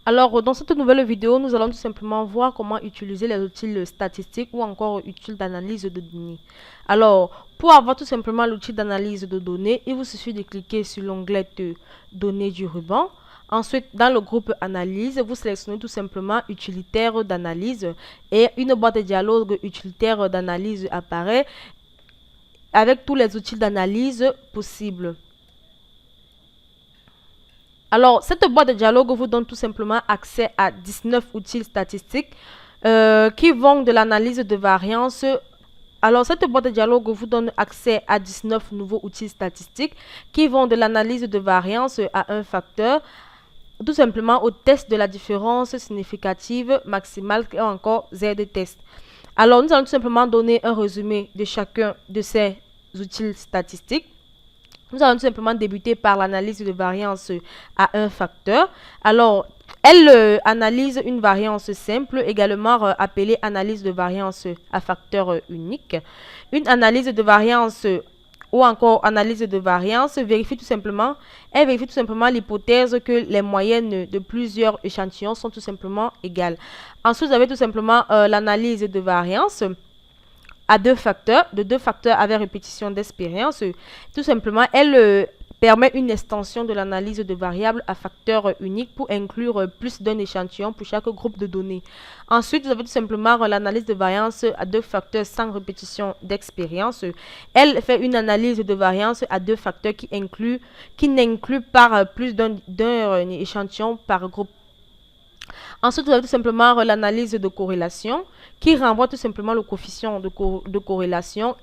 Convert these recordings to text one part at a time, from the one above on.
Alors, dans cette nouvelle vidéo, nous allons tout simplement voir comment utiliser les outils statistiques ou encore outils d'analyse de données. Alors, pour avoir tout simplement l'outil d'analyse de données, il vous suffit de cliquer sur l'onglet de données du ruban. Ensuite, dans le groupe analyse, vous sélectionnez tout simplement utilitaire d'analyse et une boîte de dialogue utilitaire d'analyse apparaît avec tous les outils d'analyse possibles. Alors, cette boîte de dialogue vous donne tout simplement accès à 19 outils statistiques qui vont de l'analyse de variance. Alors, cette boîte de dialogue vous donne accès à 19 nouveaux outils statistiques qui vont de l'analyse de variance à un facteur, tout simplement au test de la différence significative maximale et encore z-test. Alors, nous allons tout simplement donner un résumé de chacun de ces outils statistiques. Nous allons tout simplement débuter par l'analyse de variance à un facteur. Alors, elle analyse une variance simple, également appelée analyse de variance à facteur unique. Une analyse de variance ou encore analyse de variance elle vérifie tout simplement l'hypothèse que les moyennes de plusieurs échantillons sont tout simplement égales. Ensuite, vous avez tout simplement l'analyse de variance à deux facteurs avec répétition d'expérience. Tout simplement, elle permet une extension de l'analyse de variables à facteur unique pour inclure plus d'un échantillon pour chaque groupe de données. Ensuite, vous avez tout simplement l'analyse de variance à deux facteurs sans répétition d'expérience. Elle fait une analyse de variance à deux facteurs qui n'inclut pas plus d'un échantillon par groupe. Ensuite, vous avez tout simplement l'analyse de corrélation qui renvoie tout simplement le coefficient de corrélation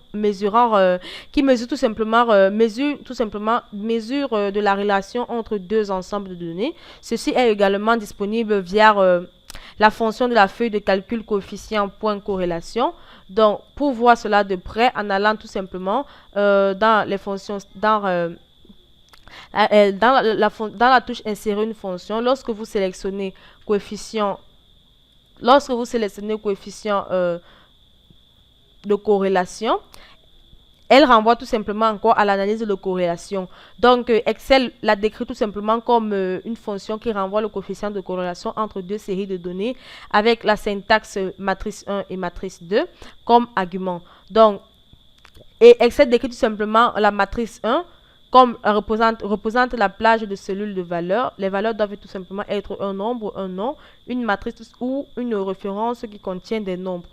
qui mesure tout simplement de la relation entre deux ensembles de données. Ceci est également disponible via la fonction de la feuille de calcul coefficient point corrélation. Donc, pour voir cela de près, en allant tout simplement dans les fonctions dans la touche insérer une fonction, lorsque vous sélectionnez coefficient de corrélation, elle renvoie tout simplement encore à l'analyse de corrélation. Donc, Excel la décrit tout simplement comme une fonction qui renvoie le coefficient de corrélation entre deux séries de données avec la syntaxe matrice 1 et matrice 2 comme argument. Donc, Excel décrit tout simplement la matrice 1 comme représente la plage de cellules de valeurs. Les valeurs doivent tout simplement être un nombre, un nom, une matrice ou une référence qui contient des nombres.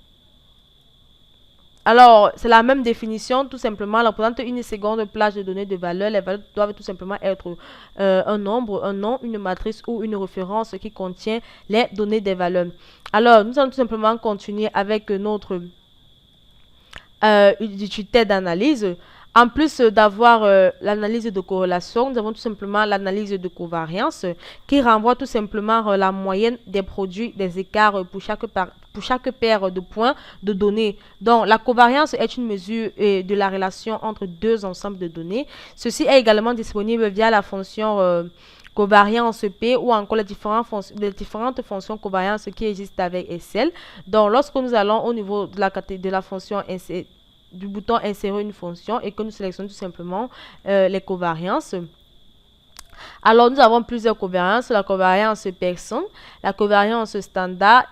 Alors, c'est la même définition, tout simplement, elle représente une seconde plage de données de valeurs. Les valeurs doivent tout simplement être un nombre, un nom, une matrice ou une référence qui contient les données des valeurs. Alors, nous allons tout simplement continuer avec notre utilitaire d'analyse. En plus d'avoir l'analyse de corrélation, nous avons tout simplement l'analyse de covariance qui renvoie tout simplement la moyenne des produits des écarts pour chaque paire de points de données. Donc, la covariance est une mesure de la relation entre deux ensembles de données. Ceci est également disponible via la fonction covariance P ou encore les différentes fonctions covariance qui existent avec Excel. Donc, lorsque nous allons au niveau de la fonction du bouton insérer une fonction et que nous sélectionnons tout simplement les covariances. Alors, nous avons plusieurs covariances, la covariance personne, la covariance standard.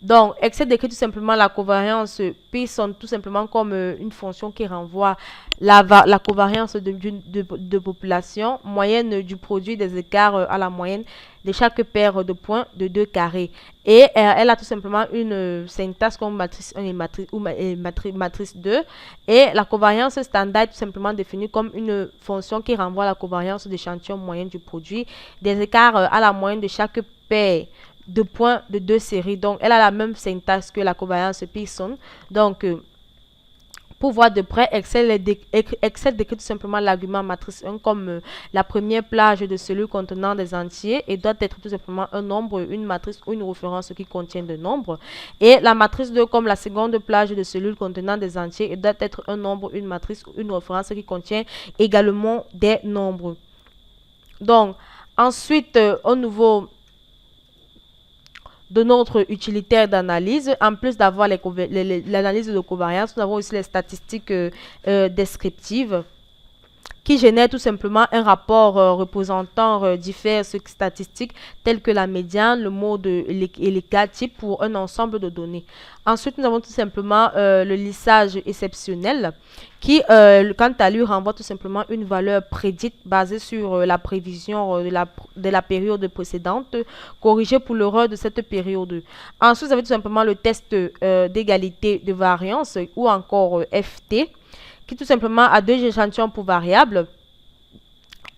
Donc, Excel décrit tout simplement la covariance Pearson tout simplement comme une fonction qui renvoie la covariance de population, moyenne du produit des écarts à la moyenne de chaque paire de points de deux carrés. Et elle a tout simplement une syntaxe comme matrice 1 et matrice 2. Et la covariance standard est tout simplement définie comme une fonction qui renvoie la covariance d'échantillon moyenne du produit des écarts à la moyenne de chaque paire de points de deux séries. Donc, elle a la même syntaxe que la covariance Pearson. Donc, pour voir de près, Excel décrit tout simplement l'argument matrice 1 comme la première plage de celui contenant des entiers et doit être tout simplement un nombre, une matrice ou une référence qui contient des nombres. Et la matrice 2 comme la seconde plage de celui contenant des entiers et doit être un nombre, une matrice ou une référence qui contient également des nombres. Donc, ensuite, au niveau de notre utilitaire d'analyse, en plus d'avoir l'analyse de covariance, nous avons aussi les statistiques descriptives qui génère tout simplement un rapport représentant diverses statistiques telles que la médiane, le mode et les cas types pour un ensemble de données. Ensuite, nous avons tout simplement le lissage exceptionnel qui, quant à lui, renvoie tout simplement une valeur prédite basée sur la prévision de la période précédente, corrigée pour l'erreur de cette période. Ensuite, vous avez tout simplement le test d'égalité de variance ou encore FT, qui tout simplement a deux échantillons pour variables.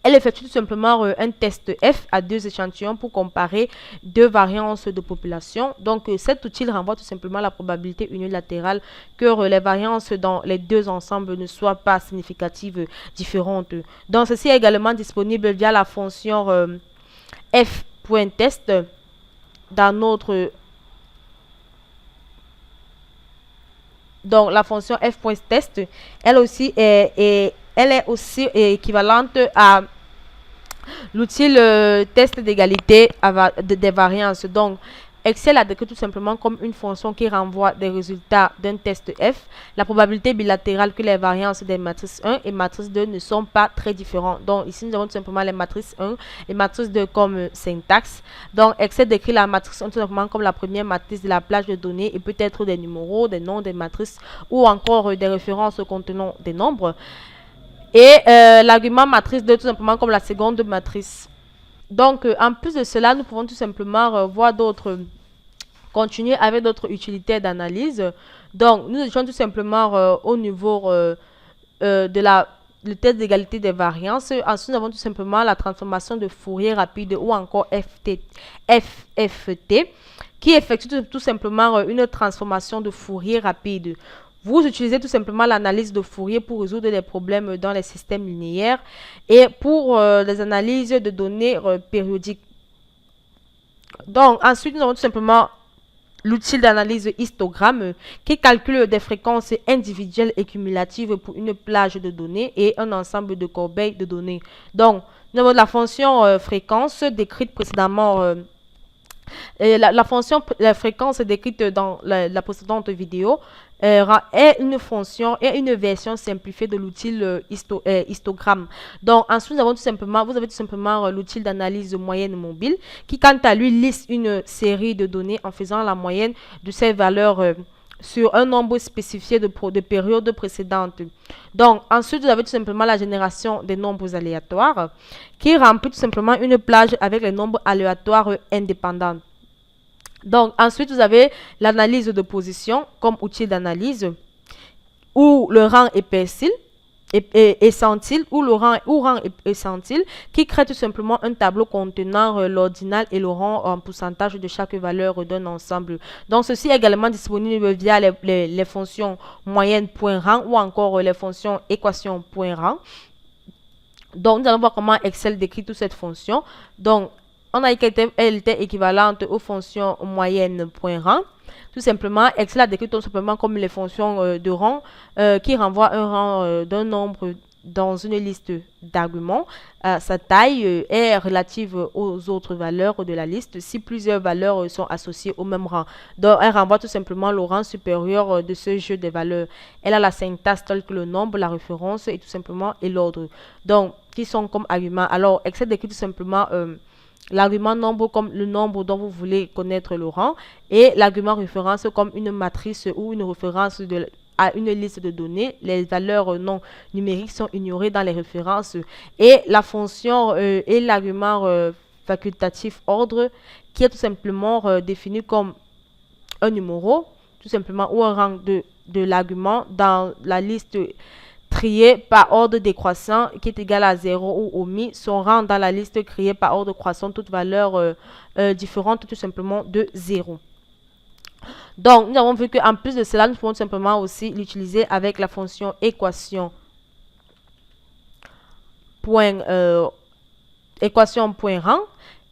Elle effectue tout simplement un test F à deux échantillons pour comparer deux variances de population. Donc, cet outil renvoie tout simplement la probabilité unilatérale que les variances dans les deux ensembles ne soient pas significatives différentes. Donc, ceci est également disponible via la fonction f.test dans notre... Donc, la fonction f.test, elle est aussi équivalente à l'outil test d'égalité des variances. Donc, Excel a décrit tout simplement comme une fonction qui renvoie des résultats d'un test F, la probabilité bilatérale que les variances des matrices 1 et matrice 2 ne sont pas très différentes. Donc, ici, nous avons tout simplement les matrices 1 et matrice 2 comme syntaxe. Donc, Excel décrit la matrice 1 tout simplement comme la première matrice de la plage de données et peut être des numéros, des noms, des matrices ou encore des références contenant des nombres. Et l'argument matrice 2 tout simplement comme la seconde matrice. Donc, en plus de cela, nous pouvons tout simplement voir continuer avec d'autres utilités d'analyse. Donc, nous étions tout simplement au niveau le test d'égalité des variances. Ensuite, nous avons tout simplement la transformation de Fourier rapide ou encore FFT, qui effectue tout simplement une transformation de Fourier rapide. Vous utilisez tout simplement l'analyse de Fourier pour résoudre des problèmes dans les systèmes linéaires et pour les analyses de données périodiques. Donc, ensuite, nous avons tout simplement l'outil d'analyse histogramme qui calcule des fréquences individuelles et cumulatives pour une plage de données et un ensemble de corbeilles de données. Donc, nous avons la fonction fréquence décrite précédemment. La fonction fréquence décrite dans la précédente vidéo est une fonction et une version simplifiée de l'outil histogramme. Donc ensuite, vous avez tout simplement l'outil d'analyse moyenne mobile qui, quant à lui, liste une série de données en faisant la moyenne de ces valeurs sur un nombre spécifié de périodes précédentes. Donc, ensuite, vous avez tout simplement la génération des nombres aléatoires qui remplit tout simplement une plage avec les nombres aléatoires indépendants. Donc, ensuite, vous avez l'analyse de position comme outil d'analyse où le rang est percile et centile ou rang et centile qui crée tout simplement un tableau contenant l'ordinal et le rang en pourcentage de chaque valeur d'un ensemble. Donc ceci est également disponible via les fonctions moyenne.rang ou encore les fonctions équation.rang. Donc nous allons voir comment Excel décrit toute cette fonction. Donc on a dit qu'elle était équivalente aux fonctions moyenne.rang. Tout simplement, Excel a décrit tout simplement comme les fonctions de rang qui renvoient un rang d'un nombre dans une liste d'arguments. Sa taille est relative aux autres valeurs de la liste si plusieurs valeurs sont associées au même rang. Donc, elle renvoie tout simplement le rang supérieur de ce jeu des valeurs. Elle a la syntaxe telle que le nombre, la référence et tout simplement et l'ordre. Donc, qui sont comme arguments. Alors, Excel décrit tout simplement l'argument nombre comme le nombre dont vous voulez connaître le rang et l'argument référence comme une matrice ou une référence à une liste de données. Les valeurs non numériques sont ignorées dans les références et la fonction et l'argument facultatif ordre qui est tout simplement défini comme un numéro tout simplement ou un rang de l'argument dans la liste trié par ordre décroissant qui est égal à 0 ou omis, son rang dans la liste créée par ordre croissant, toute valeur différente tout simplement de 0. Donc, nous avons vu qu'en plus de cela, nous pouvons tout simplement aussi l'utiliser avec la fonction équation.rang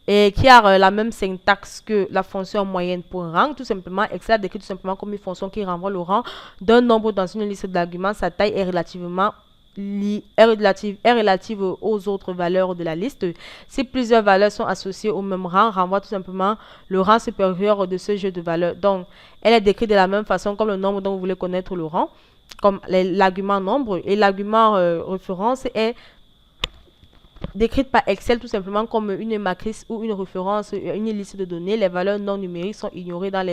et qui a la même syntaxe que la fonction moyenne.rang. Tout simplement, Excel a décrit tout simplement comme une fonction qui renvoie le rang d'un nombre dans une liste d'arguments. Sa taille est relative aux autres valeurs de la liste. Si plusieurs valeurs sont associées au même rang, renvoie tout simplement le rang supérieur de ce jeu de valeurs. Donc, elle est décrite de la même façon comme le nombre dont vous voulez connaître le rang, comme l'argument nombre, et l'argument référence est décrite par Excel tout simplement comme une matrice ou une référence, une liste de données. Les valeurs non numériques sont ignorées dans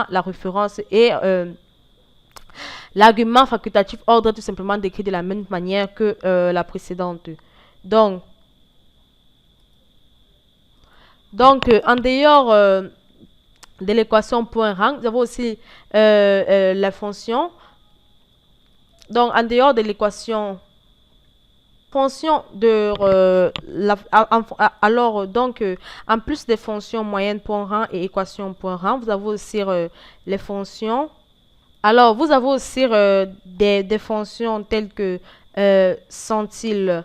la référence et l'argument facultatif ordre est tout simplement décrit de la même manière que la précédente. Donc, en dehors de l'équation point rang, nous avons aussi la fonction. Donc, en dehors de l'équation fonction de en plus des fonctions moyenne point rang et équation point rang, vous avez aussi les fonctions. Alors, vous avez aussi des fonctions telles que centile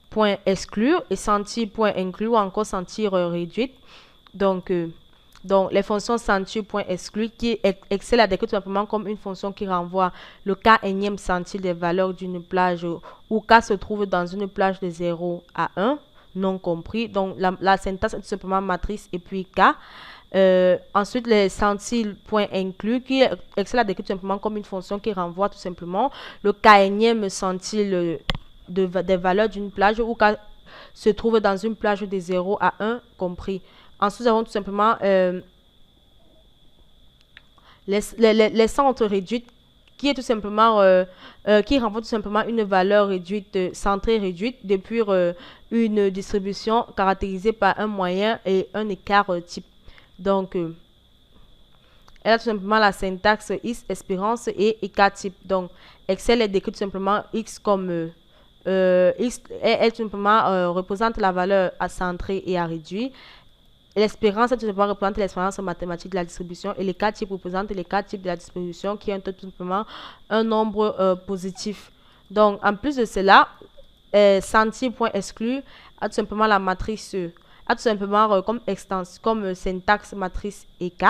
point exclure et centile point inclure ou encore centile réduite. Donc, les fonctions centile point exclure qui Excel a décrit tout simplement comme une fonction qui renvoie le cas énième centile des valeurs d'une plage où K se trouve dans une plage de 0 à 1, non compris. Donc, la syntaxe est tout simplement matrice et puis K. Ensuite, les centiles point inclus qui Excel a décrit tout simplement comme une fonction qui renvoie tout simplement le cas énième centile des valeurs d'une plage où K se trouve dans une plage de 0 à 1 compris. Ensuite, nous avons tout simplement les centres réduits qui est tout simplement qui renvoie tout simplement une valeur réduite, centrée réduite depuis une distribution caractérisée par un moyen et un écart type. Donc, elle a tout simplement la syntaxe X espérance et écart type. Donc, Excel est décrit tout simplement X comme X, elle tout simplement représente la valeur à centrer et à réduire. L'espérance tout simplement représente l'espérance mathématique de la distribution et l'écart type représente l'écart type de la distribution qui est tout simplement un nombre positif. Donc, en plus de cela, centile point exclu a tout simplement la matrice, a tout simplement comme syntaxe matrice EK.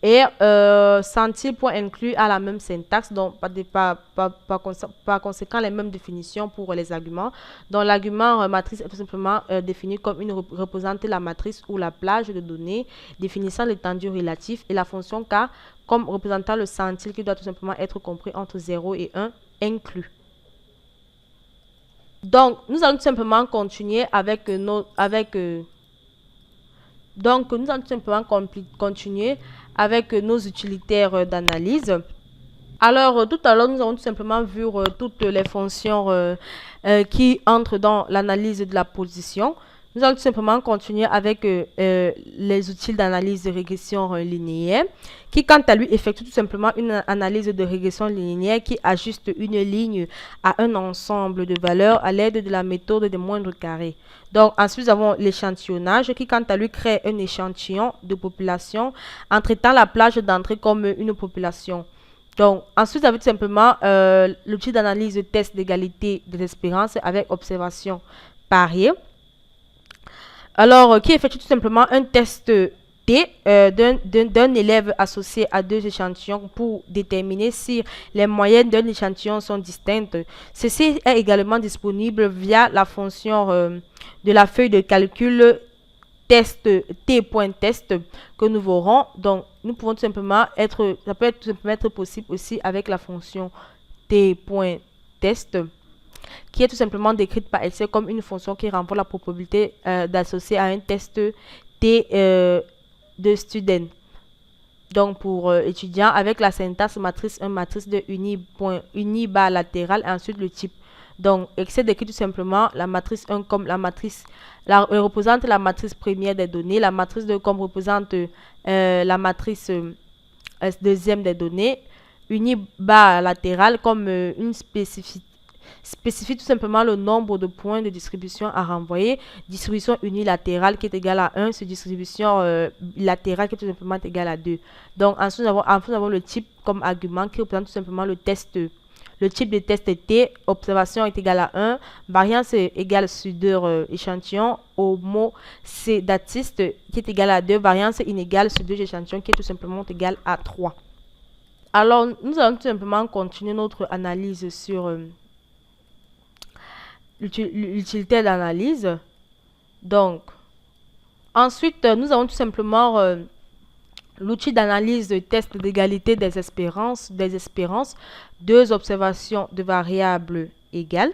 Et centile point inclus a la même syntaxe, donc par conséquent les mêmes définitions pour les arguments. Donc l'argument matrice est tout simplement défini comme une représente la matrice ou la plage de données définissant l'étendue relative et la fonction K comme représentant le centile qui doit tout simplement être compris entre 0 et 1 inclus. Donc nous allons tout simplement continuer avec nos utilitaires d'analyse. Alors, tout à l'heure, nous avons tout simplement vu toutes les fonctions qui entrent dans l'analyse de la position. Nous allons tout simplement continuer avec les outils d'analyse de régression linéaire, qui, quant à lui, effectue tout simplement une analyse de régression linéaire qui ajuste une ligne à un ensemble de valeurs à l'aide de la méthode des moindres carrés. Donc, ensuite, nous avons l'échantillonnage, qui, quant à lui, crée un échantillon de population en traitant la plage d'entrée comme une population. Donc, ensuite, vous avez tout simplement l'outil d'analyse de test d'égalité des espérances avec observation pariée. Alors, qui effectue tout simplement un test T d'un élève associé à deux échantillons pour déterminer si les moyennes d'un échantillon sont distinctes. Ceci est également disponible via la fonction de la feuille de calcul test t.test que nous verrons. Donc, nous pouvons tout simplement ça peut tout simplement être possible aussi avec la fonction t.test qui est tout simplement décrite par Excel comme une fonction qui renvoie la probabilité d'associer à un test T de student. Donc, pour étudiant, avec la syntaxe matrice 1, matrice de uni barre latérale, et ensuite le type. Donc, Excel décrit tout simplement la matrice 1 comme la matrice, représente la matrice première des données, la matrice 2 comme représente la matrice deuxième des données, uni barre latérale comme une spécifie tout simplement le nombre de points de distribution à renvoyer, distribution unilatérale qui est égale à 1, sur distribution latérale qui est tout simplement égale à 2. Donc ensuite nous avons le type comme argument qui représente tout simplement le type de test T, observation est égal à 1, variance est égale sur 2 échantillons, homosédatiste qui est égal à 2, variance inégale sur 2 échantillons qui est tout simplement égal à 3. Alors nous allons tout simplement continuer notre analyse sur l'utilité d'analyse. Donc, ensuite, nous avons tout simplement l'outil d'analyse de test d'égalité des espérances, deux observations de variables égales.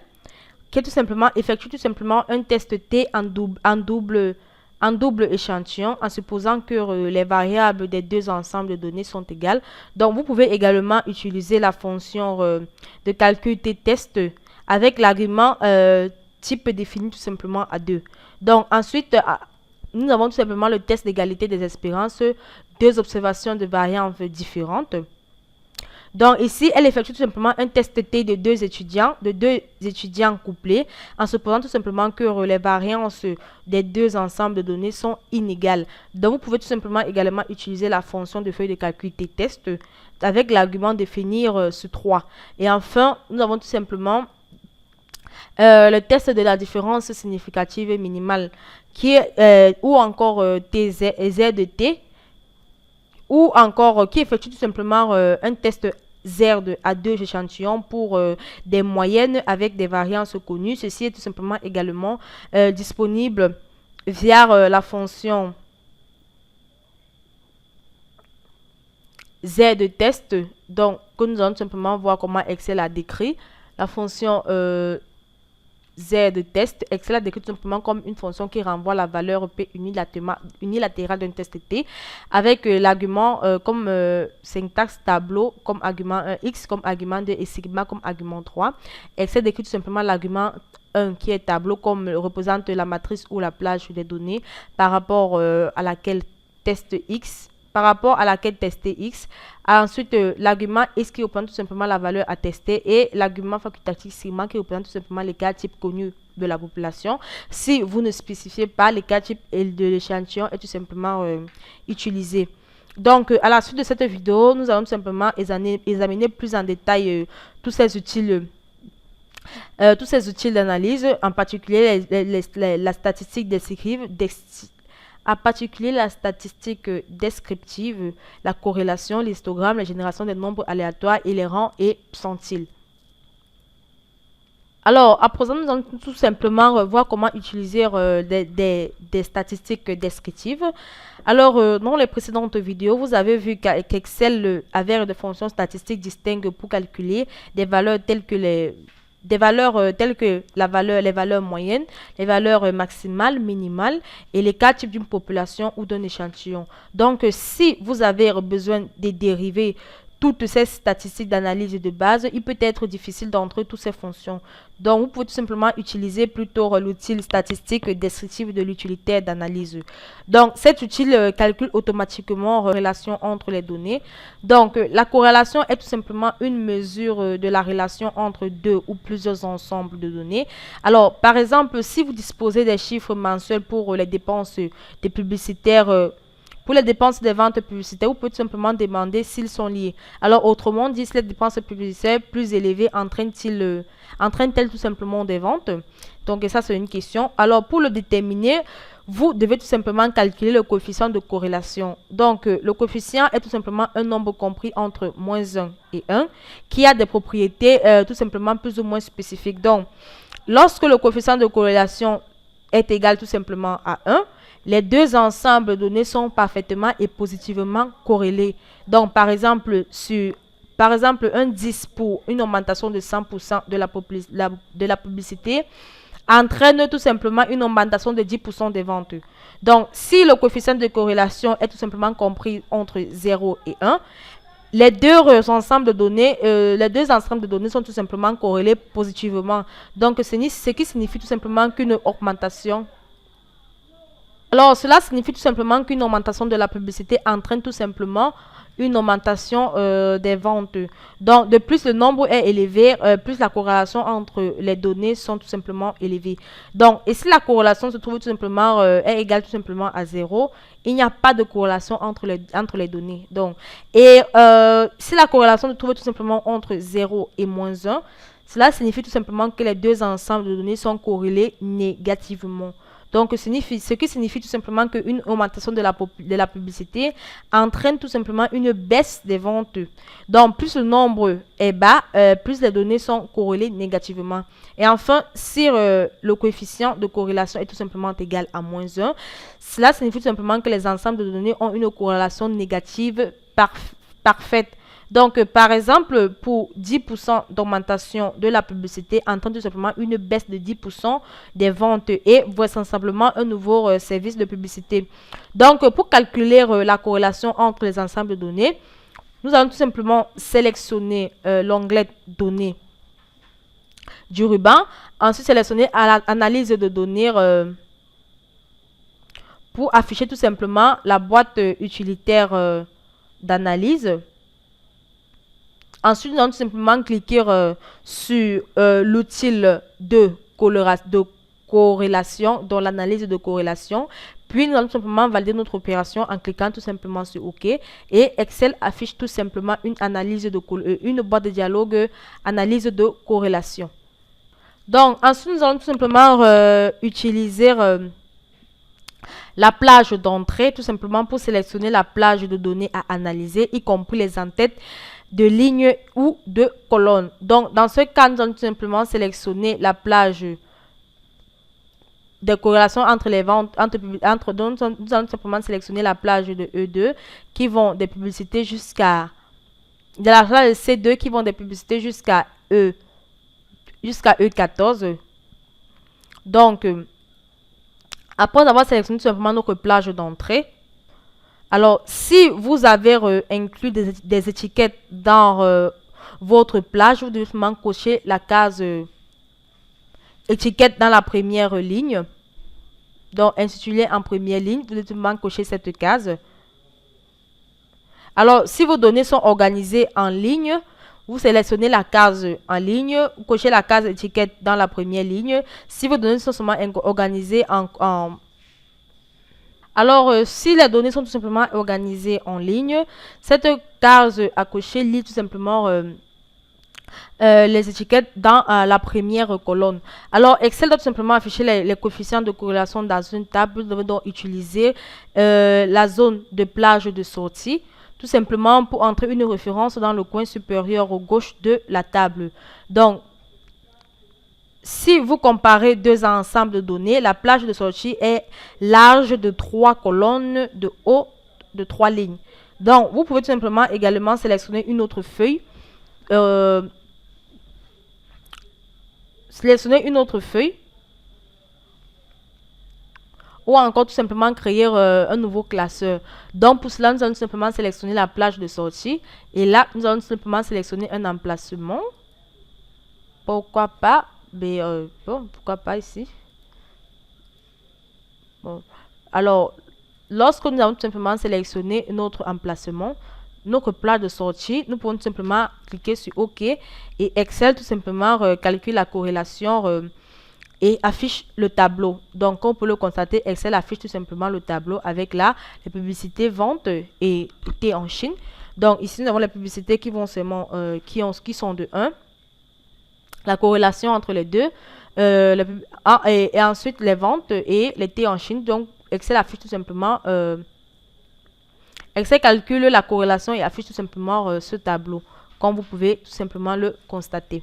qui est tout simplement, effectue tout simplement un test T en double échantillon en supposant que les variables des deux ensembles de données sont égales. Donc, vous pouvez également utiliser la fonction de calcul T-test avec l'argument type défini tout simplement à 2. Donc, ensuite, nous avons tout simplement le test d'égalité des espérances, deux observations de variantes différentes. Donc ici, elle effectue tout simplement un test T de deux étudiants couplés en supposant tout simplement que les variances des deux ensembles de données sont inégales. Donc vous pouvez tout simplement également utiliser la fonction de feuille de calcul T-test avec l'argument définir sur 3. Et enfin, nous avons tout simplement le test de la différence significative minimale qui est, ou encore Z de T, ou encore qui effectue tout simplement un test Z à deux échantillons pour des moyennes avec des variances connues. Ceci est tout simplement également disponible via la fonction Z de test, donc que nous allons tout simplement voir comment Excel a décrit. La fonction Z de test, Excel a décrit tout simplement comme une fonction qui renvoie la valeur P unilatérale d'un test T avec l'argument comme syntaxe tableau comme argument 1, X comme argument 2 et sigma comme argument 3. Excel décrit tout simplement l'argument 1 qui est tableau comme représente la matrice ou la plage des données par rapport à laquelle test X. Par rapport à laquelle tester X, ensuite l'argument X qui représente tout simplement la valeur à tester et l'argument facultatif sigma qui représente tout simplement les cas types connus de la population. Si vous ne spécifiez pas les cas types de l'échantillon est tout simplement utilisé. Donc à la suite de cette vidéo, nous allons tout simplement examiner plus en détail tous ces outils d'analyse, en particulier la statistique descriptive, en particulier la statistique descriptive, la corrélation, l'histogramme, la génération des nombres aléatoires et les rangs et centiles. Alors, à présent, nous allons tout simplement voir comment utiliser des statistiques descriptives. Alors, dans les précédentes vidéos, vous avez vu qu'Excel, avec des fonctions statistiques distinctes pour calculer des valeurs telles que les valeurs moyennes, les valeurs maximales, minimales et les cas types d'une population ou d'un échantillon. Donc, si vous avez besoin de dériver toutes ces statistiques d'analyse de base, il peut être difficile d'entrer toutes ces fonctions. Donc, vous pouvez tout simplement utiliser plutôt l'outil statistique descriptif de l'utilitaire d'analyse. Donc, cet outil calcule automatiquement la relation entre les données. Donc, la corrélation est tout simplement une mesure de la relation entre deux ou plusieurs ensembles de données. Alors, par exemple, si vous disposez des chiffres mensuels pour les dépenses des publicitaires, pour les dépenses des ventes publicitaires, vous pouvez tout simplement demander s'ils sont liés. Alors, autrement dit, si les dépenses publicitaires plus élevées entraînent-elles tout simplement des ventes? Donc, ça, c'est une question. Alors, pour le déterminer, vous devez tout simplement calculer le coefficient de corrélation. Donc, le coefficient est tout simplement un nombre compris entre -1 et 1 qui a des propriétés tout simplement plus ou moins spécifiques. Donc, lorsque le coefficient de corrélation est égal tout simplement à 1, les deux ensembles de données sont parfaitement et positivement corrélés. Donc, par exemple, un 10 pour une augmentation de 100% de la publicité entraîne tout simplement une augmentation de 10% des ventes. Donc, si le coefficient de corrélation est tout simplement compris entre 0 et 1, les deux ensembles de données sont tout simplement corrélés positivement. Donc, ce qui signifie tout simplement qu'une augmentation. Alors, cela signifie tout simplement qu'une augmentation de la publicité entraîne tout simplement une augmentation des ventes. Donc, de plus le nombre est élevé, plus la corrélation entre les données sont tout simplement élevées. Donc, et si la corrélation se trouve tout simplement est égale tout simplement à 0, il n'y a pas de corrélation entre les données. Donc, et si la corrélation se trouve tout simplement entre 0 et -1, cela signifie tout simplement que les deux ensembles de données sont corrélés négativement. Donc, ce qui signifie tout simplement qu'une augmentation de la publicité entraîne tout simplement une baisse des ventes. Donc, plus le nombre est bas, plus les données sont corrélées négativement. Et enfin, si le coefficient de corrélation est tout simplement égal à -1, cela signifie tout simplement que les ensembles de données ont une corrélation négative parfaite. Donc, par exemple, pour 10% d'augmentation de la publicité, entraîne tout simplement une baisse de 10% des ventes et vraisemblablement un nouveau service de publicité. Donc, pour calculer la corrélation entre les ensembles de données, nous allons tout simplement sélectionner l'onglet Données du ruban. Ensuite, sélectionner Analyse de données pour afficher tout simplement la boîte utilitaire d'analyse. Ensuite, nous allons tout simplement cliquer sur l'outil de corrélation, dans l'analyse de corrélation. Puis, nous allons tout simplement valider notre opération en cliquant tout simplement sur OK. Et Excel affiche tout simplement une boîte de dialogue analyse de corrélation. Donc, ensuite, nous allons tout simplement utiliser la plage d'entrée, tout simplement pour sélectionner la plage de données à analyser, y compris les en-têtes de lignes ou de colonnes. Donc, dans ce cas, nous allons tout simplement sélectionner la plage de corrélation entre les ventes, nous allons tout simplement sélectionner la plage de E2 qui vont des publicités jusqu'à, de la plage de C2 qui vont des publicités jusqu'à E14. Donc, après avoir sélectionné tout simplement notre plage d'entrée, alors si vous avez inclus des étiquettes dans votre plage, vous devez simplement cocher la case étiquette dans la première ligne. Donc, intitulé en première ligne, vous devez simplement cocher cette case. Alors, si vos données sont organisées en ligne, vous sélectionnez la case en ligne, vous cochez la case étiquette dans la première ligne. Si vos données sont seulement organisées Alors, si les données sont tout simplement organisées en ligne, cette case à cocher lit tout simplement les étiquettes dans la première colonne. Alors, Excel doit tout simplement afficher les coefficients de corrélation dans une table. Vous devez donc utiliser la zone de plage de sortie, tout simplement pour entrer une référence dans le coin supérieur au gauche de la table. Donc, si vous comparez deux ensembles de données, la plage de sortie est large de 3 colonnes, de haut de 3 lignes. Donc, vous pouvez tout simplement également sélectionner une autre feuille. Ou encore tout simplement créer un nouveau classeur. Donc pour cela, nous allons tout simplement sélectionner la plage de sortie et là, nous allons tout simplement sélectionner un emplacement. Pourquoi pas, pourquoi pas ici. Bon. Alors, lorsque nous allons tout simplement sélectionner notre emplacement, notre plage de sortie, nous pouvons tout simplement cliquer sur OK et Excel tout simplement calcule la corrélation et affiche le tableau. Donc, comme on peut le constater, Excel affiche tout simplement le tableau avec là les publicités ventes et T en Chine. Donc, ici, nous avons les publicités qui vont seulement, qui sont de 1. La corrélation entre les deux. Et ensuite, les ventes et les T en Chine. Donc, Excel affiche tout simplement... Excel calcule la corrélation et affiche tout simplement ce tableau, comme vous pouvez tout simplement le constater.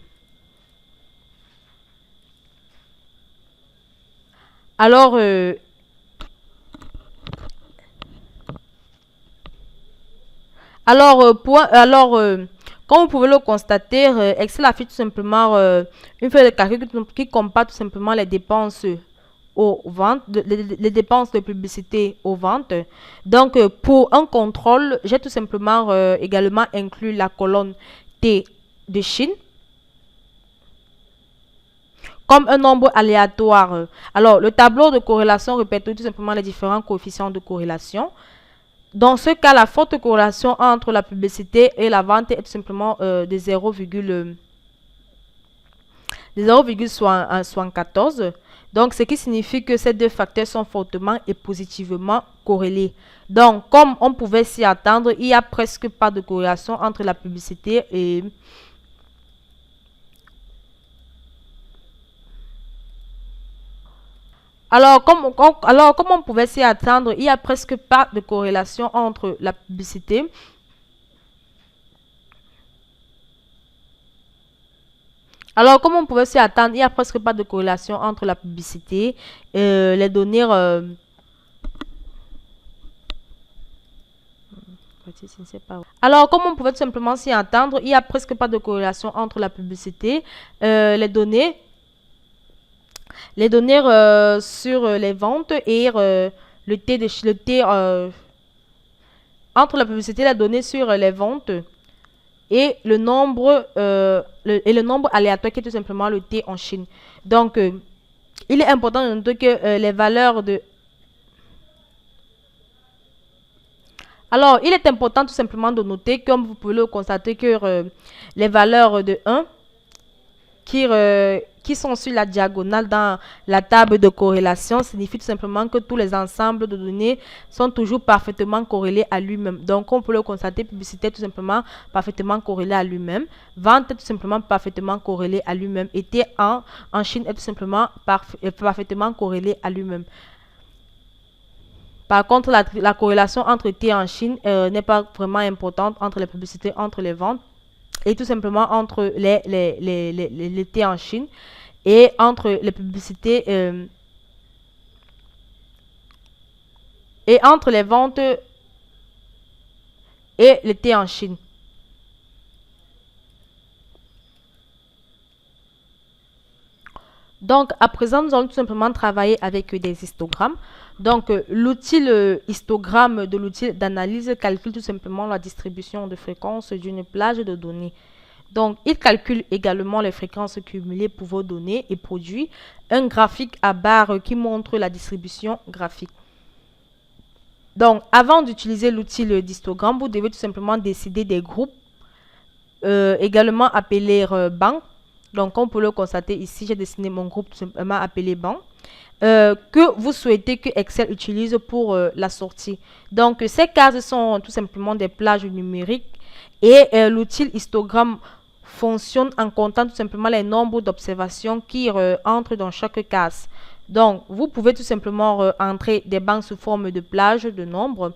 Alors, comme vous pouvez le constater, Excel affiche tout simplement une feuille de calcul qui compare tout simplement les dépenses aux ventes, les dépenses de publicité aux ventes. Donc, pour un contrôle, j'ai tout simplement également inclus la colonne T de Chine comme un nombre aléatoire. Alors, le tableau de corrélation répète tout simplement les différents coefficients de corrélation. Dans ce cas, la forte corrélation entre la publicité et la vente est tout simplement de 0,74. Donc, ce qui signifie que ces deux facteurs sont fortement et positivement corrélés. Donc, comme on pouvait s'y attendre, il n'y a presque pas de corrélation entre la publicité et... Alors, comme on pouvait s'y attendre, il n'y a presque pas de corrélation entre la publicité Alors, comme on pouvait s'y attendre, il n'y a presque pas de corrélation entre la publicité et les données. Alors, comme on pouvait tout simplement s'y attendre, il n'y a presque pas de corrélation entre la publicité, les données sur les ventes et entre la publicité, les données sur les ventes et le nombre aléatoire qui est tout simplement le T en Chine. Donc, il est important de noter que les valeurs de... Alors, il est important tout simplement de noter, comme vous pouvez le constater, que les valeurs de 1 qui sont sur la diagonale dans la table de corrélation signifie tout simplement que tous les ensembles de données sont toujours parfaitement corrélés à lui-même. Donc, on peut le constater, publicité est tout simplement parfaitement corrélée à lui-même, vente est tout simplement parfaitement corrélée à lui-même, et T en Chine est tout simplement parfaitement corrélé à lui-même. Par contre, la corrélation entre T en Chine n'est pas vraiment importante entre les publicités, entre les ventes, et tout simplement entre les T en Chine et entre les publicités et entre les ventes et les T en Chine. Donc, à présent, nous allons tout simplement travailler avec des histogrammes. Donc, l'outil histogramme de l'outil d'analyse calcule tout simplement la distribution de fréquences d'une plage de données. Donc, il calcule également les fréquences cumulées pour vos données et produit un graphique à barres qui montre la distribution graphique. Donc, avant d'utiliser l'outil d'histogramme, vous devez tout simplement décider des groupes, également appelés bancs. Donc, comme on peut le constater ici, j'ai dessiné mon groupe tout simplement appelé banc, que vous souhaitez que Excel utilise pour la sortie. Donc, ces cases sont tout simplement des plages numériques et l'outil histogramme fonctionne en comptant tout simplement les nombres d'observations qui entrent dans chaque case. Donc, vous pouvez tout simplement entrer des bancs sous forme de plages de nombres,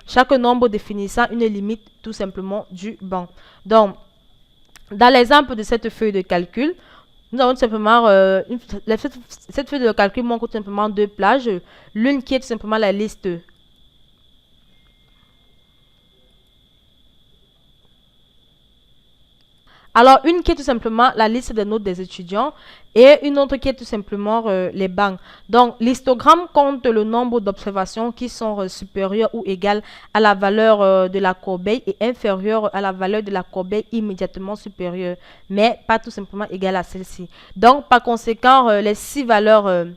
chaque nombre définissant une limite tout simplement du banc. Donc, dans l'exemple de cette feuille de calcul, nous avons tout simplement cette feuille de calcul montre tout simplement deux plages, l'une qui est tout simplement la liste Alors, une qui est tout simplement la liste des notes des étudiants et une autre qui est tout simplement les bancs. Donc, l'histogramme compte le nombre d'observations qui sont supérieures ou égales à la valeur de la corbeille et inférieures à la valeur de la corbeille immédiatement supérieure, mais pas tout simplement égale à celle-ci. Donc, par conséquent, les 6 valeurs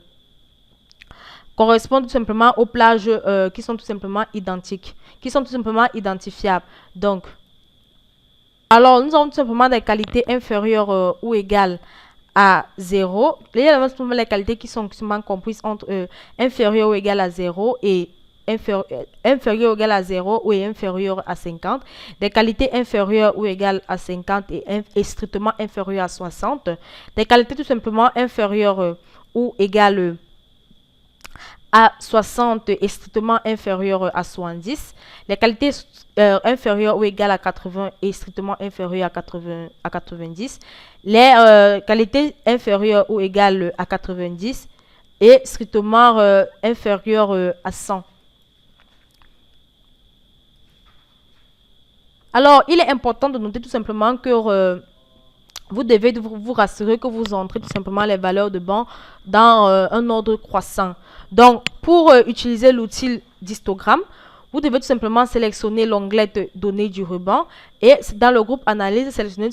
correspondent tout simplement aux plages qui sont tout simplement identiques, qui sont tout simplement identifiables. Donc, alors, nous avons tout simplement des qualités inférieures ou égales à 0. Il y a tout simplement les qualités qui sont comprises entre inférieures ou égales à 0 et inférieures ou égales à 0 ou inférieures à 50. Des qualités inférieures ou égales à 50 et strictement inférieures à 60. Des qualités tout simplement inférieures ou égales à 60 est strictement inférieur à 70. Les qualités inférieures ou égales à 80 est strictement inférieure à 90. Les qualités inférieures ou égales à 90 est strictement inférieure à 100. Alors, il est important de noter tout simplement que vous devez vous rassurer que vous entrez tout simplement les valeurs de banc dans un ordre croissant. Donc, pour utiliser l'outil d'histogramme, vous devez tout simplement sélectionner l'onglet données du ruban et dans le groupe analyse, sélectionner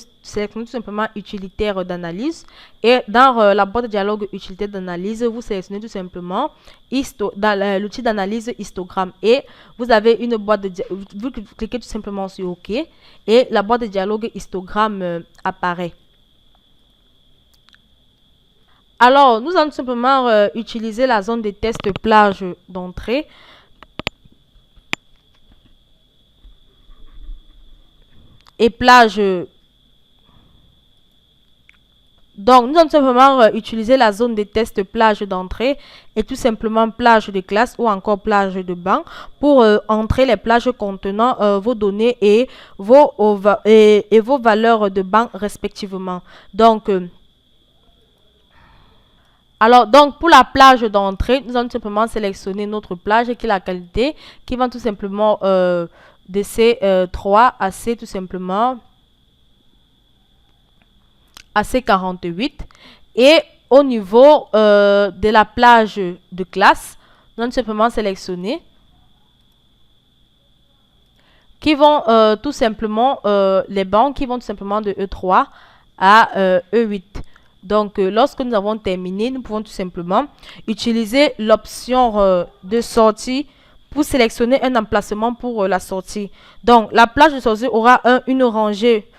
tout simplement utilitaire d'analyse et dans la boîte de dialogue utilitaire d'analyse, vous sélectionnez tout simplement l'outil d'analyse histogramme et vous avez une boîte de vous cliquez tout simplement sur OK et la boîte de dialogue histogramme apparaît. Alors, nous allons tout simplement utiliser la zone de test plage d'entrée. Et plage. Donc, nous allons tout simplement utiliser la zone de test plage d'entrée et tout simplement plage de classe ou encore plage de banc pour entrer les plages contenant vos données et vos valeurs de banc respectivement. Donc, donc, pour la plage d'entrée, nous allons simplement sélectionner notre plage qui est la qualité, qui va tout simplement de C3 à C tout simplement à C48. Et au niveau de la plage de classe, nous allons tout simplement sélectionner qui vont tout simplement, les bancs qui vont tout simplement de E3 à E8. Donc, lorsque nous avons terminé, nous pouvons tout simplement utiliser l'option de sortie pour sélectionner un emplacement pour la sortie. Donc, la plage de sortie aura une rangée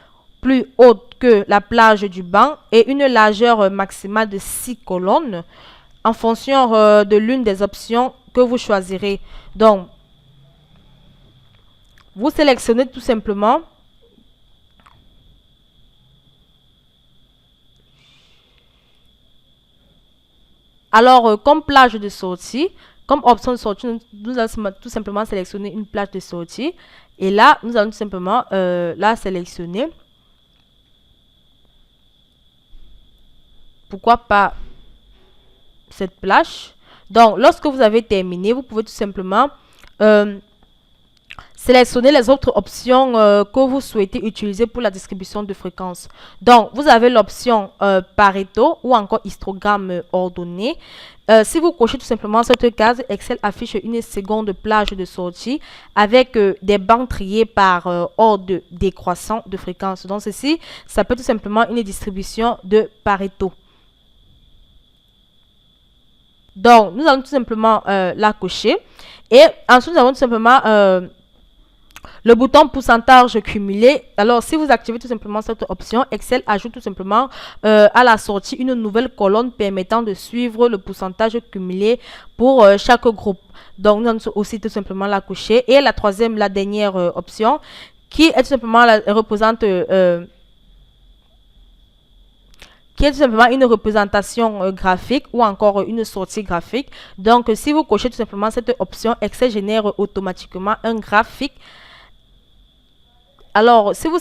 plus haute que la plage du banc et une largeur maximale de 6 colonnes en fonction de l'une des options que vous choisirez. Donc, vous sélectionnez tout simplement alors comme plage de sortie, comme option de sortie, nous allons tout simplement sélectionner une plage de sortie et là nous allons tout simplement la sélectionner. Pourquoi pas cette plage? Donc lorsque vous avez terminé, vous pouvez tout simplement sélectionnez les autres options que vous souhaitez utiliser pour la distribution de fréquences. Donc, vous avez l'option Pareto ou encore histogramme ordonné. Si vous cochez tout simplement cette case, Excel affiche une seconde plage de sortie avec des bancs triés par ordre décroissant de fréquence. Donc, ceci, ça peut tout simplement une distribution de Pareto. Donc, nous allons tout simplement la cocher. Et ensuite, nous avons tout simplement le bouton pourcentage cumulé. Alors, si vous activez tout simplement cette option, Excel ajoute tout simplement à la sortie une nouvelle colonne permettant de suivre le pourcentage cumulé pour chaque groupe. Donc, nous allons aussi tout simplement la cocher. Et la troisième, la dernière option, qui est tout simplement représente qui est tout simplement une représentation graphique ou encore une sortie graphique. Donc, si vous cochez tout simplement cette option, Excel génère automatiquement un graphique. Alors, si vous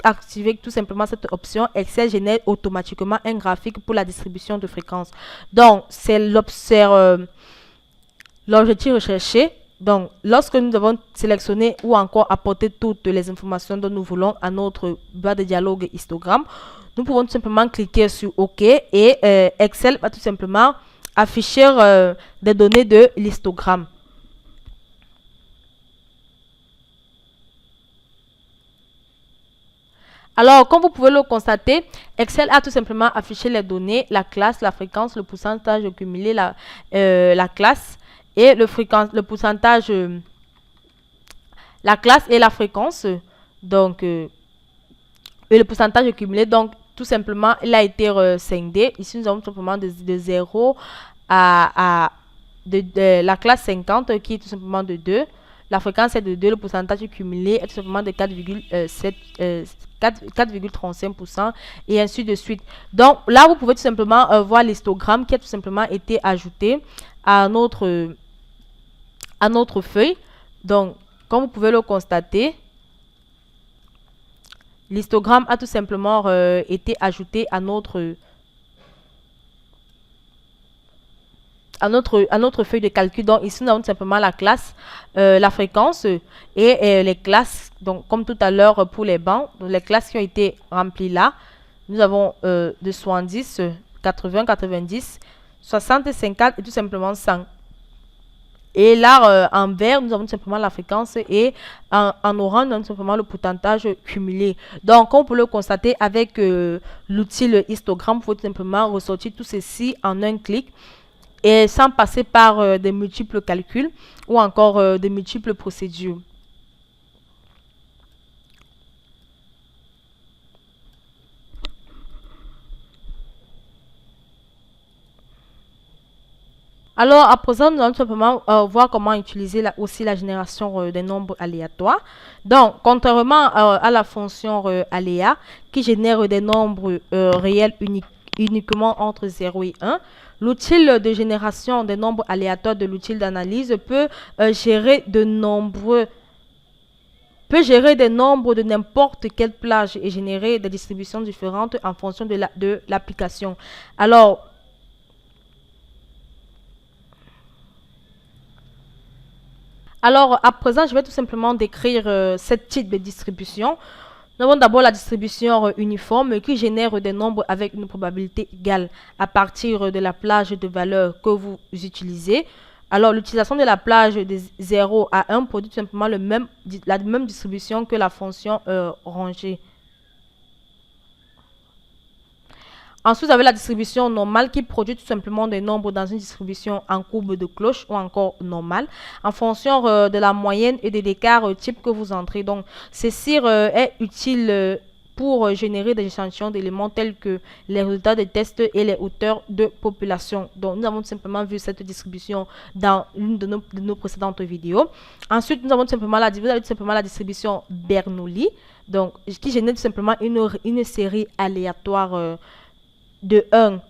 activez tout simplement cette option, Excel génère automatiquement un graphique pour la distribution de fréquences. Donc, c'est l'objectif recherché. Donc, lorsque nous avons sélectionné ou encore apporté toutes les informations dont nous voulons à notre barre de dialogue histogramme, nous pouvons tout simplement cliquer sur OK et Excel va tout simplement afficher des données de l'histogramme. Alors, comme vous pouvez le constater, Excel a tout simplement affiché les données, la classe, la fréquence, le pourcentage cumulé, la classe et le pourcentage, la classe et la fréquence. Donc, et le pourcentage cumulé. Donc, tout simplement, il a été scindé. Ici, nous avons tout simplement de 0 à la classe 50 qui est tout simplement de 2. La fréquence est de 2, le pourcentage cumulé est tout simplement de 4,35% et ainsi de suite. Donc là, vous pouvez tout simplement voir l'histogramme qui a tout simplement été ajouté à notre feuille. Donc, comme vous pouvez le constater, l'histogramme a tout simplement été ajouté à notre feuille de calcul. Donc ici nous avons tout simplement la classe, la fréquence et les classes. Donc comme tout à l'heure pour les bancs, donc, les classes qui ont été remplies là, nous avons de 70, 80, 90, 60, 50 et tout simplement 100. Et là, en vert, nous avons tout simplement la fréquence et en orange, nous avons tout simplement le pourcentage cumulé. Donc, comme vous pouvez le constater avec l'outil le histogramme, vous pouvez tout simplement ressortir tout ceci en un clic et sans passer par des multiples calculs ou encore des multiples procédures. Alors, à présent, nous allons simplement voir comment utiliser aussi la génération des nombres aléatoires. Donc, contrairement à la fonction aléa qui génère des nombres réels uniquement entre 0 et 1, l'outil de génération des nombres aléatoires de l'outil d'analyse peut gérer des nombres de n'importe quelle plage et générer des distributions différentes en fonction de l'application. Alors, à présent, je vais tout simplement décrire cette type de distribution. Nous avons d'abord la distribution uniforme qui génère des nombres avec une probabilité égale à partir de la plage de valeurs que vous utilisez. Alors, l'utilisation de la plage de 0 à 1 produit tout simplement la même distribution que la fonction rangée. Ensuite, vous avez la distribution normale qui produit tout simplement des nombres dans une distribution en courbe de cloche ou encore normale en fonction de la moyenne et de l'écart type que vous entrez. Donc, ceci est utile pour générer des échantillons d'éléments tels que les résultats des tests et les hauteurs de population. Donc, nous avons tout simplement vu cette distribution dans l'une de nos précédentes vidéos. Ensuite, vous avez tout simplement la distribution Bernoulli, donc, qui génère tout simplement une série aléatoire de 1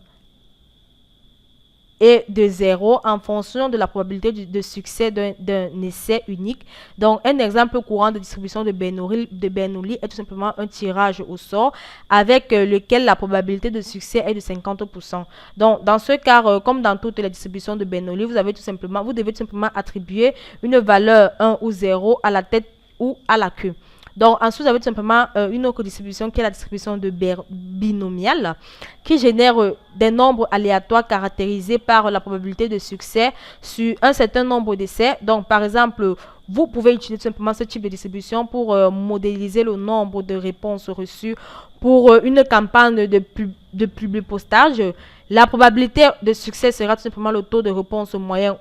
et de 0 en fonction de la probabilité de succès d'un essai unique. Donc, un exemple courant de distribution de Bernoulli est tout simplement un tirage au sort avec lequel la probabilité de succès est de 50%. Donc, dans ce cas, comme dans toutes les distributions de Bernoulli, vous devez tout simplement attribuer une valeur 1 ou 0 à la tête ou à la queue. Donc, ensuite, vous avez tout simplement une autre distribution qui est la distribution de binomiale qui génère des nombres aléatoires caractérisés par la probabilité de succès sur un certain nombre d'essais. Donc, par exemple, vous pouvez utiliser tout simplement ce type de distribution pour modéliser le nombre de réponses reçues pour une campagne de publipostage. La probabilité de succès sera tout simplement le taux de réponse moyen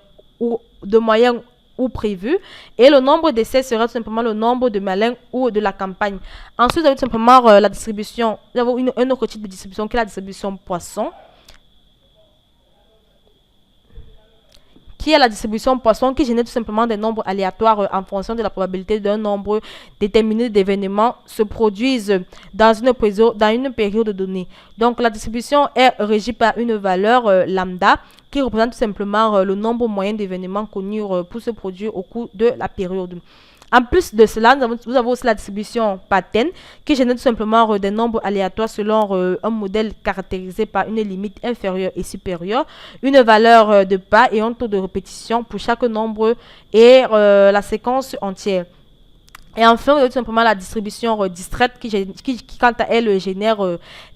ou prévu, et le nombre d'essais sera tout simplement le nombre de malins ou de la campagne. Ensuite, vous avez tout simplement la distribution, nous avons un autre type de distribution qui est la distribution Poisson, qui génère tout simplement des nombres aléatoires en fonction de la probabilité d'un nombre déterminé d'événements se produisent dans une période donnée. Donc, la distribution est régie par une valeur lambda qui représente tout simplement le nombre moyen d'événements connus pour se produire au cours de la période. En plus de cela, nous avons aussi la distribution Patten qui génère tout simplement des nombres aléatoires selon un modèle caractérisé par une limite inférieure et supérieure, une valeur de pas et un taux de répétition pour chaque nombre et la séquence entière. Et enfin, vous avez tout simplement la distribution distraite qui, quant à elle, génère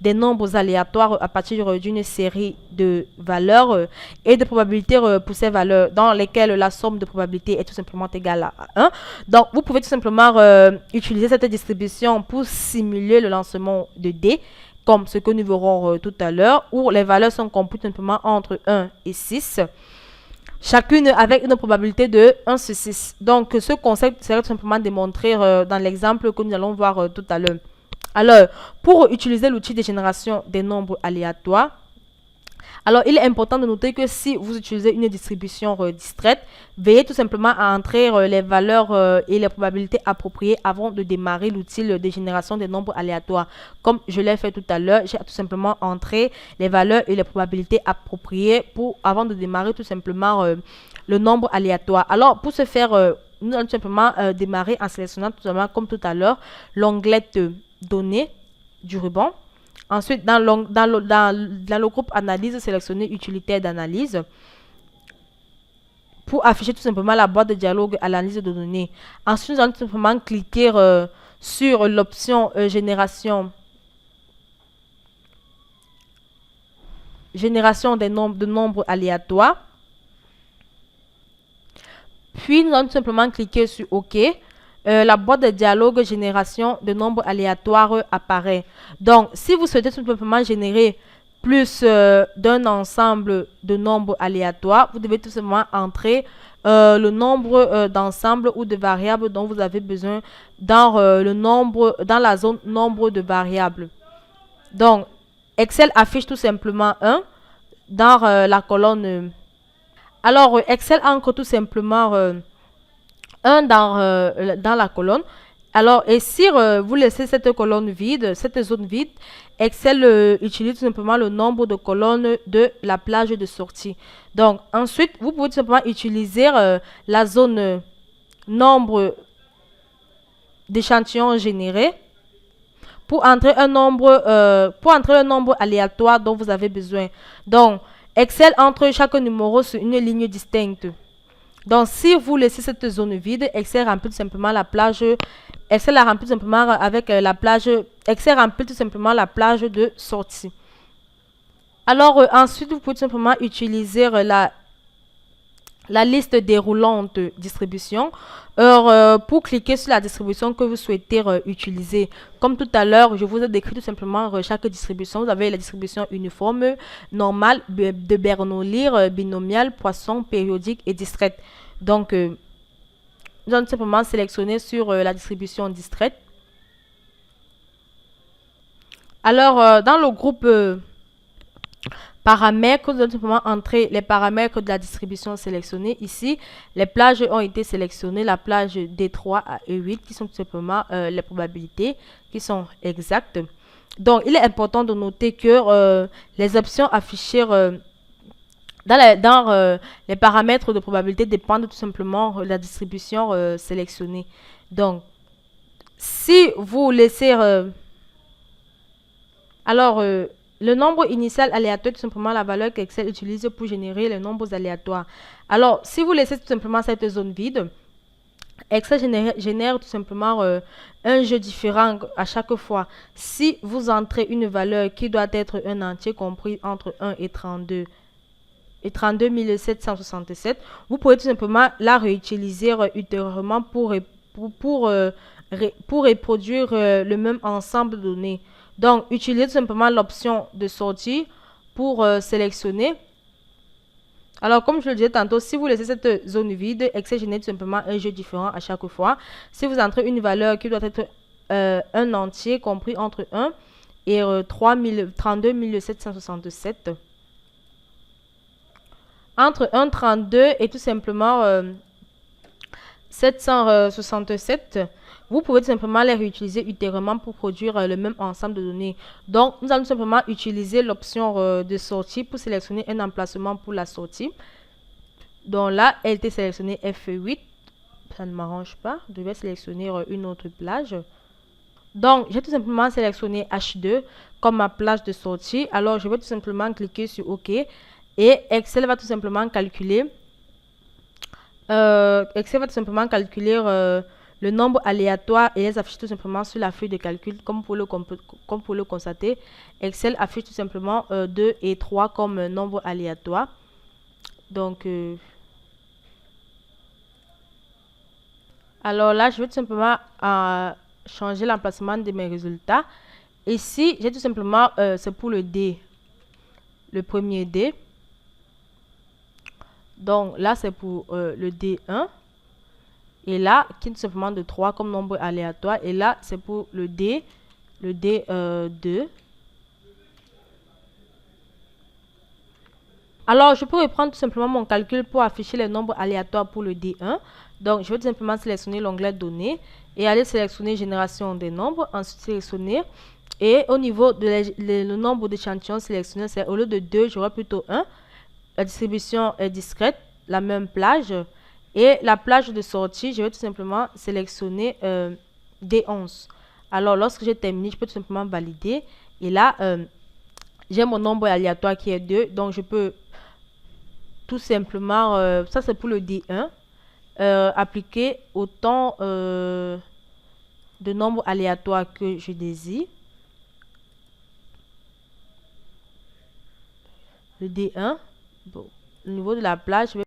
des nombres aléatoires à partir d'une série de valeurs et de probabilités pour ces valeurs dans lesquelles la somme de probabilités est tout simplement égale à 1. Donc, vous pouvez tout simplement utiliser cette distribution pour simuler le lancement de dés, comme ce que nous verrons tout à l'heure, où les valeurs sont comprises tout simplement entre 1 et 6. Chacune avec une probabilité de 1 sur 6. Donc, ce concept serait tout simplement démontré dans l'exemple que nous allons voir tout à l'heure. Alors, pour utiliser l'outil de génération des nombres aléatoires, alors il est important de noter que si vous utilisez une distribution distraite, veillez tout simplement à entrer les valeurs et les probabilités appropriées avant de démarrer l'outil de génération des nombres aléatoires. Comme je l'ai fait tout à l'heure, j'ai tout simplement entré les valeurs et les probabilités appropriées avant de démarrer tout simplement le nombre aléatoire. Alors, pour ce faire, nous allons tout simplement démarrer en sélectionnant tout simplement, comme tout à l'heure, l'onglet données du ruban. Ensuite, dans le groupe analyse, sélectionnez utilitaire d'analyse pour afficher tout simplement la boîte de dialogue analyse de données. Ensuite, nous allons tout simplement cliquer sur l'option génération de nombres aléatoires. Puis, nous allons tout simplement cliquer sur OK. La boîte de dialogue génération de nombres aléatoires apparaît. Donc, si vous souhaitez tout simplement générer plus d'un ensemble de nombres aléatoires, vous devez tout simplement entrer le nombre d'ensembles ou de variables dont vous avez besoin dans la zone nombre de variables. Donc, Excel affiche tout simplement 1 dans la colonne. Alors, Excel ancre tout simplement 1 dans la colonne. Alors, et si vous laissez cette colonne vide, cette zone vide, Excel utilise tout simplement le nombre de colonnes de la plage de sortie. Donc, ensuite, vous pouvez tout simplement utiliser la zone nombre d'échantillons générés pour entrer un nombre aléatoire dont vous avez besoin. Donc, Excel entre chaque numéro sur une ligne distincte. Donc, si vous laissez cette zone vide, Excel remplit tout simplement la plage. Excel la remplit tout simplement avec la plage. Excel remplit tout simplement la plage de sortie. Alors, ensuite, vous pouvez tout simplement utiliser la liste déroulante distribution pour cliquer sur la distribution que vous souhaitez utiliser. Comme tout à l'heure, je vous ai décrit tout simplement chaque distribution. Vous avez la distribution uniforme, normale, de Bernoulli, binomiale, poisson, périodique et discrète. Donc, nous allons tout simplement sélectionner sur la distribution discrète. Alors, dans le groupe paramètres, nous allons simplement entrer les paramètres de la distribution sélectionnée. Ici, les plages ont été sélectionnées, la plage D3 à E8, qui sont tout simplement les probabilités qui sont exactes. Donc, il est important de noter que les options affichées dans les paramètres de probabilité dépendent tout simplement de la distribution sélectionnée. Donc, si vous laissez... le nombre initial aléatoire est tout simplement la valeur qu'Excel utilise pour générer les nombres aléatoires. Alors, si vous laissez tout simplement cette zone vide, Excel génère tout simplement un jeu différent à chaque fois. Si vous entrez une valeur qui doit être un entier compris entre 1 et 32 767, vous pouvez tout simplement la réutiliser ultérieurement pour reproduire le même ensemble de données. Donc, utilisez tout simplement l'option de sortie pour sélectionner. Alors, comme je le disais tantôt, si vous laissez cette zone vide, Excel génère tout simplement un jeu différent à chaque fois. Si vous entrez une valeur qui doit être un entier compris entre 1 et 32 767, entre 1,32 et tout simplement 767, vous pouvez tout simplement les réutiliser ultérieurement pour produire le même ensemble de données. Donc, nous allons tout simplement utiliser l'option de sortie pour sélectionner un emplacement pour la sortie. Donc là, elle était sélectionnée F8. Ça ne m'arrange pas. Je devais sélectionner une autre plage. Donc, j'ai tout simplement sélectionné H2 comme ma plage de sortie. Alors, je vais tout simplement cliquer sur OK. Et Excel va tout simplement calculer le nombre aléatoire et les affiche tout simplement sur la feuille de calcul. Comme pour le constater, Excel affiche tout simplement 2 et 3 comme nombre aléatoire. Donc, alors là, je vais tout simplement changer l'emplacement de mes résultats. Ici, j'ai tout simplement, c'est pour le D, le premier D. Donc là, c'est pour le D1. Et là, qui est tout simplement de 3 comme nombre aléatoire. Et là, c'est pour le D2. Alors, je peux reprendre tout simplement mon calcul pour afficher les nombres aléatoires pour le D1. Donc, je vais tout simplement sélectionner l'onglet Données et aller sélectionner Génération des nombres. Ensuite, sélectionner. Et au niveau de le nombre d'échantillons sélectionnés, c'est au lieu de 2, j'aurai plutôt 1. La distribution est discrète, la même plage. Et la plage de sortie, je vais tout simplement sélectionner D11. Alors, lorsque j'ai terminé, je peux tout simplement valider. Et là, j'ai mon nombre aléatoire qui est 2. Donc, je peux tout simplement, ça c'est pour le D1, appliquer autant de nombres aléatoires que je désire. Le D1, bon, au niveau de la plage, je